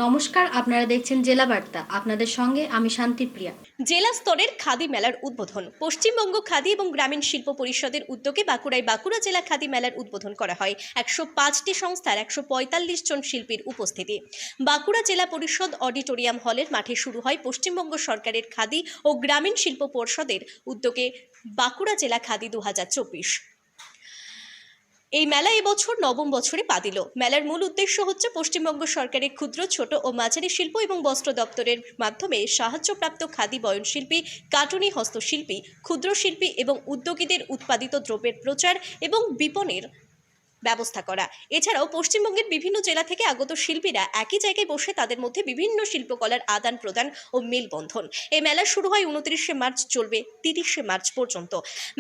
নমস্কার, আপনারা দেখছেন জেলা বার্তা। আপনাদের সঙ্গে আমি শান্তিপ্রিয়া। জেলা স্তরের খাদি মেলার উদ্বোধন। পশ্চিমবঙ্গ খাদি এবং গ্রামীণ শিল্প পরিষদের উদ্যোগে বাঁকুড়ায় বাঁকুড়া জেলা খাদি মেলার উদ্বোধন করা হয়। 105টি সংস্থার 145 জন শিল্পীর উপস্থিতি। বাঁকুড়া জেলা পরিষদ অডিটোরিয়াম হলের মাঠে শুরু হয় পশ্চিমবঙ্গ সরকারের খাদি ও গ্রামীণ শিল্প পরিষদের উদ্যোগে বাঁকুড়া জেলা খাদি 2024। এই মেলা এবছর নবম বছরে পা দিল। মেলার মূল উদ্দেশ্য হচ্ছে পশ্চিমবঙ্গ সরকারের ক্ষুদ্র, ছোট ও মাঝারি শিল্প এবং বস্ত্র দপ্তরের মাধ্যমে সাহায্যপ্রাপ্ত খাদি বয়নশিল্পী, কাটুনি হস্তশিল্পী, ক্ষুদ্র শিল্পী এবং উদ্যোগীদের উৎপাদিত দ্রব্যের প্রচার এবং বিপণনের ব্যবস্থা করা। এছাড়াও পশ্চিমবঙ্গের বিভিন্ন জেলা থেকে আগত শিল্পীরা একই জায়গায় বসে তাদের মধ্যে বিভিন্ন শিল্পকলার আদান প্রদান ও মেলবন্ধন। এই মেলা শুরু হয় 29শে মার্চ, চলবে 30শে মার্চ পর্যন্ত।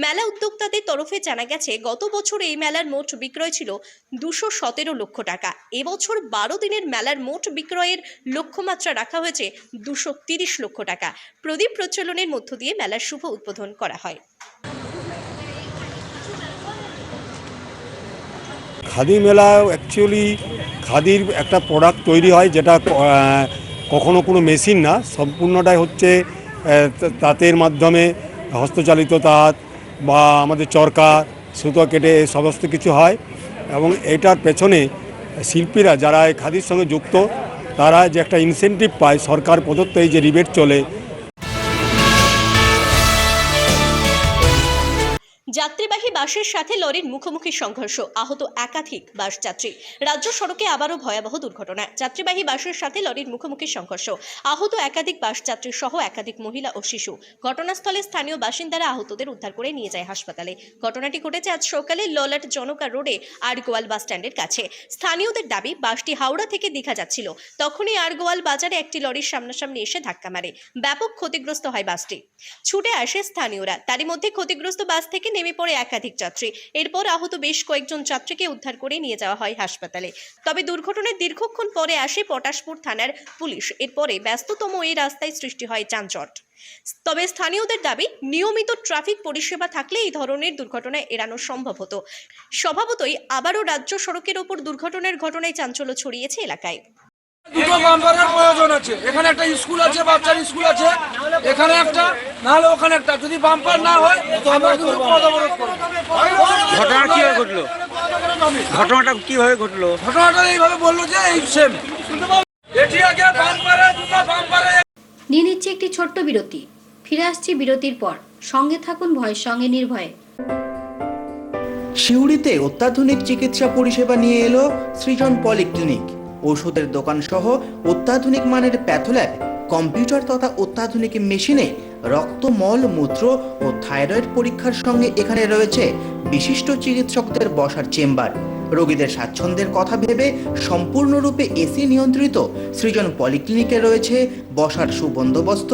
মেলা উদ্যোক্তাদের তরফে জানা গেছে, গত বছর এই মেলার মোট বিক্রয় ছিল 217 লক্ষ টাকা। এবছর 12 দিনের মেলার মোট বিক্রয়ের লক্ষ্যমাত্রা রাখা হয়েছে 230 লক্ষ টাকা। প্রদীপ প্রজ্বলনের মধ্য দিয়ে মেলার শুভ উদ্বোধন করা হয়। খাদি মেলা অ্যাকচুয়ালি খাদির একটা প্রোডাক্ট তৈরি হয়, যেটা কখনো কোনো মেশিন না, সম্পূর্ণটাই হচ্ছে তাঁতের মাধ্যমে, হস্তচালিত তাঁত বা আমাদের চরকা, সুতো কেটে সমস্ত কিছু হয়। এবং এটার পেছনে শিল্পীরা যারা এই খাদির সঙ্গে যুক্ত, তারা যে একটা ইনসেন্টিভ পায়, সরকার প্রদত্ত এই যে রিবেট চলে। যাত্রীবাহী বাসের সাথে লরির মুখোমুখি সংঘর্ষ, আহত একাধিক বাস যাত্রী। রাজ্য সড়কে আবারও ভয়াবহ দুর্ঘটনা। যাত্রীবাহী বাসের সাথে লরির মুখোমুখি সংঘর্ষ, আহত একাধিক বাস যাত্রী সহ একাধিক মহিলা ও শিশু। ঘটনাস্থলে স্থানীয় বাসিন্দারা আহতদের উদ্ধার করে নিয়ে যায় হাসপাতালে। ঘটনাটি ঘটেছে আজ সকালে ললাট জনকা রোডে আরগোয়াল বাস স্ট্যান্ডের কাছে। স্থানীয়দের দাবি, বাসটি হাওড়া থেকে দীঘা যাচ্ছিল, তখনই আরগোয়াল বাজারে একটি লরির সামনাসামনি এসে ধাক্কা মারে। ব্যাপক ক্ষতিগ্রস্ত হয় বাসটি। ছুটে আসে স্থানীয়রা, তারই মধ্যে ক্ষতিগ্রস্ত বাস থেকে নেমে পড়ে একাধিক যাত্রী। এরপর আহত বেশ কয়েকজন যাত্রীকে উদ্ধার করে নিয়ে যাওয়া হয় হাসপাতালে। তবে দুর্ঘটনার দীর্ঘক্ষণ পরে আসে পটাশপুর থানার পুলিশ। এরপরে ব্যস্ততম এই রাস্তায় সৃষ্টি হয় যানজট। তবে স্থানীয়দের দাবি, নিয়মিত ট্রাফিক পরিষেবা থাকলে এই ধরনের দুর্ঘটনা এড়ানো সম্ভব হতো। স্বভাবতই আবারও রাজ্য সড়কের ওপর দুর্ঘটনার ঘটনায় চাঞ্চল্য ছড়িয়েছে এলাকায়। দুটো বাম্পারের প্রয়োজন আছে। এখানে একটা স্কুল আছে, বাচ্চার স্কুল আছে, এখানে একটা, নাহলে ওখানে একটা। যদি বাম্পার না হয় আমরা কিন্তু পথ অবরোধ করব। ঘটনা কিভাবে ঘটলো? ঘটনাটা কিভাবে ঘটলো? ঘটনাটা এইভাবে বললো যে এই সেম এটি আগে বাম্পারে, দুটো বাম্পারে। নিয়ে নিচ্ছে একটি ছোট্ট বিরতি। ফিরে আসছি বিরতির পর। সঙ্গে থাকুন ভয়ের সঙ্গে নির্ভয়ে। সিউড়িতে অত্যাধুনিক চিকিৎসা পরিষেবা নিয়ে এলো সৃজন পলিক্লিনিক। ওষুধের দোকান সহ অত্যাধুনিক মানের প্যাথোল্যাব, কম্পিউটার তথা অত্যাধুনিক মেশিনে রক্ত, মল, মূত্র ও থাইরয়েড পরীক্ষার সঙ্গে এখানে রয়েছে বিশিষ্ট চিকিৎসকদের বসার চেম্বার। রোগীদের স্বাচ্ছন্দ্যের কথা ভেবে সম্পূর্ণরূপে এসি নিয়ন্ত্রিত সৃজন পলিক্লিনিকে রয়েছে বসার সুবন্দোবস্ত,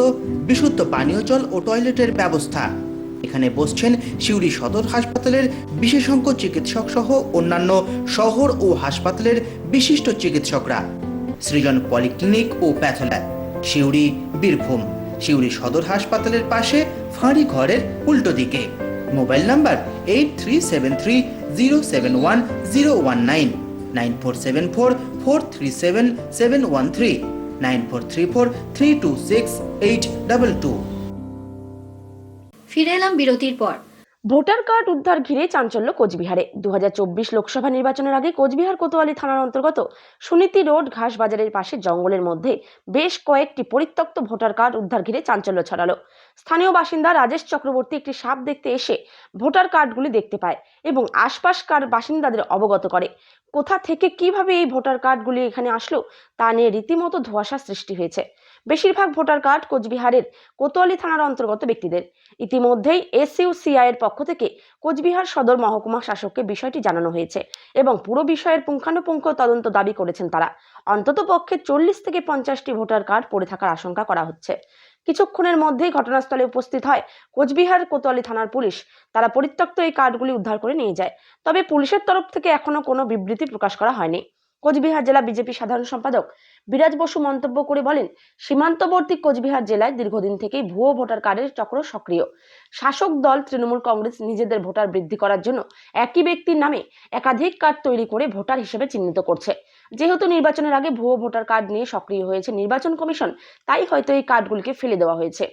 বিশুদ্ধ পানীয় জল ও টয়লেটের ব্যবস্থা। এখানে বসছেন সিউড়ি সদর হাসপাতালের বিশেষজ্ঞ চিকিৎসক সহ অন্যান্য শহর ও হাসপাতালের বিশিষ্ট চিকিৎসকরা। সৃজন পলিক্লিনিক ও প্যাথোল্যাব, সিউড়ি, বীরভূম। সিউড়ি সদর হাসপাতালের পাশে ফাঁড়ি ঘরের উল্টো দিকে। Mobile number 8373071019, 9474437713, 9434326822। ফিরে এলাম বিরতির পর। ভোটার কার্ড উদ্ধার ঘিরে চাঞ্চল্য কোচবিহারে। 2024 লোকসভা নির্বাচনের আগে কোচবিহার কোতোয়ালি থানার অন্তর্গত সুনীতি রোড ঘাস বাজারের পাশে জঙ্গলের মধ্যে বেশ কয়েকটি পরিত্যক্ত ভোটার কার্ড উদ্ধার ঘিরে চাঞ্চল্য ছড়ালো। স্থানীয় বাসিন্দা রাজেশ চক্রবর্তী একটি সাপ দেখতে এসে ভোটার কার্ডগুলি দেখতে পায় এবং আশপাশকার বাসিন্দাদের অবগত করে। কোথা থেকে কিভাবে এই ভোটার কার্ডগুলি এখানে আসলো তা নিয়ে রীতিমতো ধোঁয়াশা সৃষ্টি হয়েছে। বেশিরভাগ ভোটার কার্ড কোচবিহারের কোতোয়ালি থানার অন্তর্গত ব্যক্তিদের। ইতিমধ্যেই এসইউসিআই এর পক্ষ থেকে কোচবিহার সদর মহকুমা শাসককে বিষয়টি জানানো হয়েছে এবং পুরো বিষয়ের পুঙ্খানুপুঙ্খ তদন্ত দাবি করেছেন তারা। অন্তত পক্ষে 40 থেকে 50টি ভোটার কার্ড পড়ে থাকার আশঙ্কা করা হচ্ছে। কিছুক্ষণের মধ্যেই ঘটনাস্থলে উপস্থিত হয় কোচবিহার কোতোয়ালি থানার পুলিশ। তারা পরিত্যক্ত এই কার্ডগুলি উদ্ধার করে নিয়ে যায়। তবে পুলিশের তরফ থেকে এখনো কোনো বিবৃতি প্রকাশ করা হয়নি। কোচবিহার জেলা বিজেপি সাধারণ সম্পাদক বিরাজ বসু মন্তব্য করে বলেন, সীমান্তবর্তী কোচবিহার জেলায় দীর্ঘদিন থেকেই ভুয়ো ভোটার কার্ডের চক্র সক্রিয়। শাসক দল তৃণমূল কংগ্রেস নিজেদের ভোটার বৃদ্ধি করার জন্য একই ব্যক্তির নামে একাধিক কার্ড তৈরি করে ভোটার হিসেবে চিহ্নিত করছে। যেহেতু নির্বাচনের আগে ভুয়ো ভোটার কার্ড নিয়ে সক্রিয় হয়েছে নির্বাচন কমিশন, তাই হয়তো এই কার্ডগুলিকে ফেলে দেওয়া হয়েছে।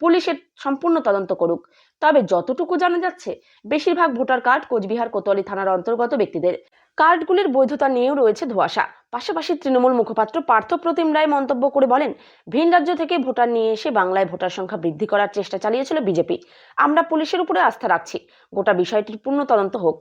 পুলিশের সম্পূর্ণ তদন্ত করুক। তবে যতটুকু জানা যাচ্ছে, বেশিরভাগ ভোটার কার্ড কোচবিহার কোতোয়ালি থানার অন্তর্গত ব্যক্তিদের। কার্ডগুলির বৈধতা নিয়েও রয়েছে ধোঁয়াশা। পাশাপাশি তৃণমূল মুখপাত্র পার্থ প্রতিম রায় মন্তব্য করে বলেন, ভিন রাজ্য থেকে ভোটার নিয়ে এসে বাংলায় ভোটার সংখ্যা বৃদ্ধি করার চেষ্টা চালিয়েছিল বিজেপি। আমরা পুলিশের উপরে আস্থা রাখছি, গোটা বিষয়টির পূর্ণ তদন্ত হোক।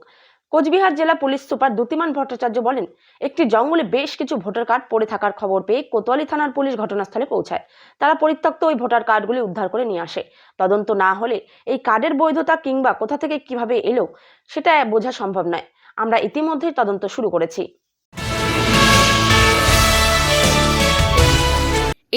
কোচবিহার জেলা পুলিশ সুপার দ্যুতিমান ভট্টাচার্য বলেন, একটি জঙ্গলে বেশ কিছু ভোটার কার্ড পড়ে থাকার খবর পেয়ে কোতোয়ালি থানার পুলিশ ঘটনাস্থলে পৌঁছায়। তারা পরিত্যক্ত ওই ভোটার কার্ডগুলি উদ্ধার করে নিয়ে আসে। তদন্ত না হলে এই কার্ডের বৈধতা কিংবা কোথা থেকে কিভাবে এলো সেটা বোঝা সম্ভব নয়। আমরা ইতিমধ্যেই তদন্ত শুরু করেছি।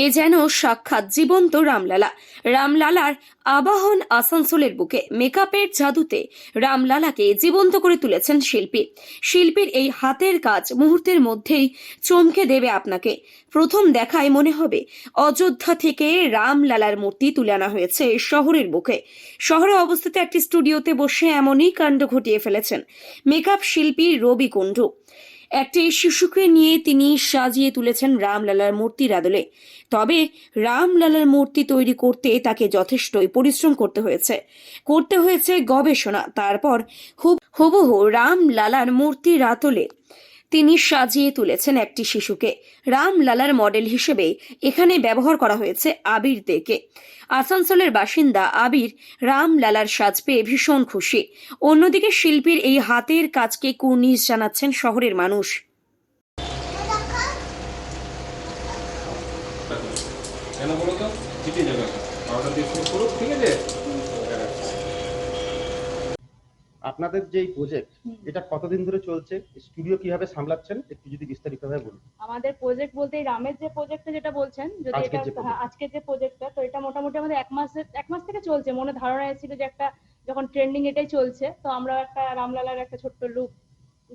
এ যেন সাক্ষাৎ জীবন্ত রামলালা। রামলালার আবাহন আসানসোলের বুকে। মেকআপের জাদুতে রামলালাকে জীবন্ত করে তুলেছেন শিল্পী। শিল্পীর এই হাতের কাজ মুহূর্তের মধ্যেই চমকে দেবে আপনাকে। প্রথম দেখায় মনে হবে অযোধ্যা থেকে রামলালার মূর্তি তুলে আনা হয়েছে শহরের বুকে। শহরে অবস্থিত একটি স্টুডিওতে বসে এমনই কাণ্ড ঘটিয়ে ফেলেছেন মেকআপ শিল্পী রবি কুণ্ডু। একটি শিশুকে নিয়ে তিনি সাজিয়ে তুলেছেন রামলালার মূর্তির আদলে। তবে রামলালার মূর্তি তৈরি করতে তাকে যথেষ্টই পরিশ্রম করতে হয়েছে গবেষণা। তারপর হুবহু রামলালার মূর্তির আদলে তিনি সাজিয়ে তুলেছেন একটি শিশুকে। রামলালার মডেল হিসেবে এখানে ব্যবহার করা হয়েছে আবির দেকে। আসানসোলের বাসিন্দা আবির রামলালার সাজ পেয়ে ভীষণ খুশি। অন্যদিকে শিল্পীর এই হাতের কাজকে কুর্নিশ জানাচ্ছেন শহরের মানুষ। আপনাদের যে প্রজেক্ট, এটা কতদিন ধরে চলছে? স্টুডিও কিভাবে সামলাচ্ছেন একটু যদি বিস্তারিতভাবে বলুন। আমাদের প্রজেক্ট বলতে এই রামের যে প্রজেক্টটা যেটা বলছেন, যদি আজকের যে এটা project। আজকের যে প্রজেক্টটা, তো এটা মোটামুটি আমাদের এক মাস থেকে চলছে। মনে ধারণা এসেছিল যে একটা যখন ট্রেন্ডিং এটাই চলছে, তো আমরা একটা রামলালার একটা ছোট্ট লুক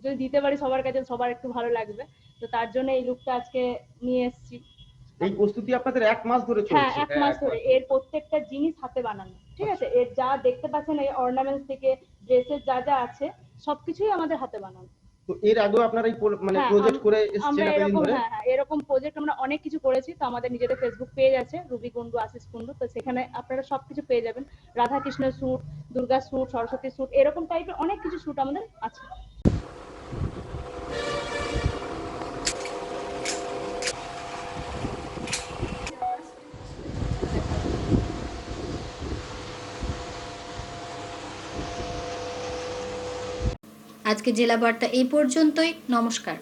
যদি দিতে পারি সবার কাছে, সবার একটু ভালো লাগবে। তো তার জন্য এই লুকটা আজকে নিয়ে এসেছি। এই প্রস্তুতি আপনাদের এক মাস ধরে চলছে? হ্যাঁ, এক মাস ধরে। এর প্রত্যেকটা জিনিস হাতে বানানো, ঠিক আছে? এর যা দেখতে পাচ্ছেন, এই অর্নামেন্টস থেকে ড্রেসের যা যা আছে সবকিছুই আমাদের হাতে বানানো। তো এর আগেও আপনারা এই প্রজেক্ট করে এসেছেন আমরা এতদিন এরকম ধরে? হ্যাঁ, এরকম প্রজেক্ট আমরা অনেক কিছু করেছি। তো আমাদের নিজেদের ফেসবুক পেজ আছে, রুবি কুণ্ডু, আশিস কুণ্ডু। তো সেখানে আপনারা সবকিছু পেয়ে যাবেন। রাধা কৃষ্ণের suit, Durga suit, Saraswati suit, এরকম টাইপের অনেক কিছু স্যুট আমাদের আছে। আজকে জেলা বার্তা এই পর্যন্তই। নমস্কার।